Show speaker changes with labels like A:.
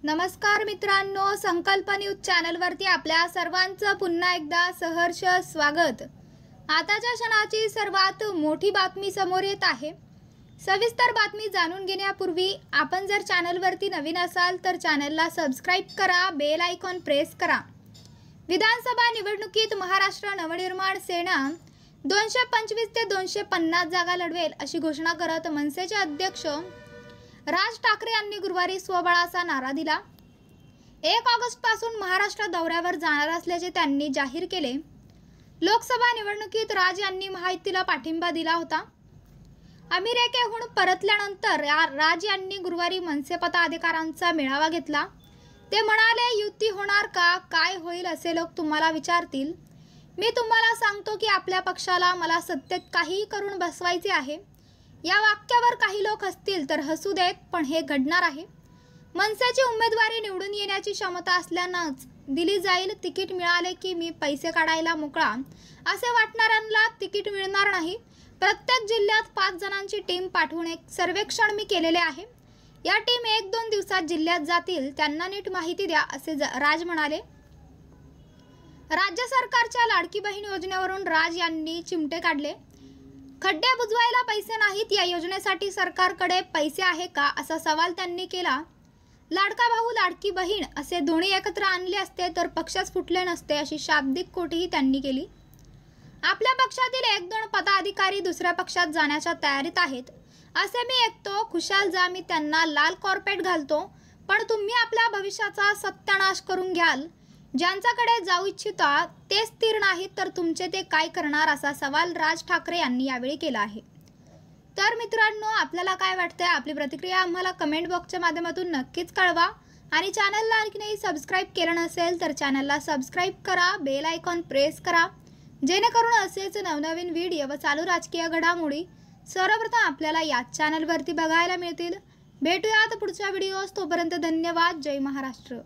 A: नमस्कार मित्रांनो, संकल्प न्यूज चॅनलवरती आपल्या सर्वांचं पुन्हा एकदा सहर्ष स्वागत। आताच्या क्षणाची सर्वात मोठी बातमी समोर येत आहे। सविस्तर बातमी जाणून घेण्यापूर्वी आपण जर चॅनलवरती नवीन असाल तर चॅनलला सबस्क्राइब करा, बेल आयकॉन प्रेस करा। विधानसभा निवडणुकीत महाराष्ट्र नवनिर्माण सेना 225 ते 250 जागा लढवेल अशी घोषणा करत मनसेचे अध्यक्ष राज ठाकरे यांनी गुरुवारी स्वबळाचा नारा दिला। 1 ऑगस्ट पासून महाराष्ट्र दौऱ्यावर जाणार असल्याचे त्यांनी जाहीर केले। लोकसभा निवडणुकीत राज यांनी महायुतीला पाठिंबा दिला होता। अमेरिकेहून परतल्यानंतर राज यांनी गुरुवारी मनसे पदाधिकाऱ्यांचा मेळावा घेतला। ते म्हणाले, युती होणार का, काय होईल असे लोक तुम्हाला विचारतील। मी तुम्हाला सांगतो की आपल्या पक्षाला मला सत्तेत काहीही करून बसवायचे आहे। या वाक्यावर काही लोक हसतील तर हसू देत, पण हे घडणार आहे। मनसेची उमेदवारी निवडून येण्याची क्षमता असल्यानंच दिली जाईल। तिकीट मिळाले की मी पैसे काढायला मोकळा असे वाटणाऱ्यांना तिकीट मिळणार नाही। प्रत्येक जिल्ह्यात 5 जणांची टीम पाठवून एक सर्वेक्षण मी केलेले आहे। या टीम 1-2 दिवसात जिल्ह्यात जातील, त्यांना नीट माहिती द्या असे राज म्हणाले। राज्य सरकारच्या लाडकी बहीण योजनेवरून राज यांनी चिमटे काढले। खड्डे बुजवायला पैसे नाहीत, या योजनेसाठी सरकारकडे पैसे आहे का असा सवाल त्यांनी केला। लाडका भाऊ लाडकी बहीण असे दोन्ही एकत्र आणले असते तर पक्षच फुटले नसते अशी शाब्दिक कोटीही त्यांनी केली। आपल्या पक्षातील 1-2 पदाधिकारी दुसऱ्या पक्षात जाण्याच्या तयारीत आहेत असे मी ऐकतो। खुशाल जा, मी त्यांना लाल कॉर्पेट घालतो, पण तुम्ही आपल्या भविष्याचा सत्यानाश करून घ्याल। ज्यांच्याकडे जाऊ इच्छिता ते स्थिर नाहीत तर तुमचे ते काय करणार असा सवाल राज ठाकरे यांनी यावेळी केला आहे। तर मित्रांनो, आपल्याला काय वाटतंय, आपली प्रतिक्रिया आम्हाला कमेंट बॉक्सच्या माध्यमातून नक्कीच कळवा। आणि चॅनलला आणखीनही सबस्क्राइब केलं नसेल तर चॅनलला सबस्क्राइब करा, बेल आयकॉन प्रेस करा, जेणेकरून असेच नवनवीन व्हिडिओ व चालू राजकीय घडामोडी सर्वप्रथम आपल्याला याच चॅनलवरती बघायला मिळतील। भेटूयात पुढच्या व्हिडिओस, तोपर्यंत धन्यवाद। जय महाराष्ट्र।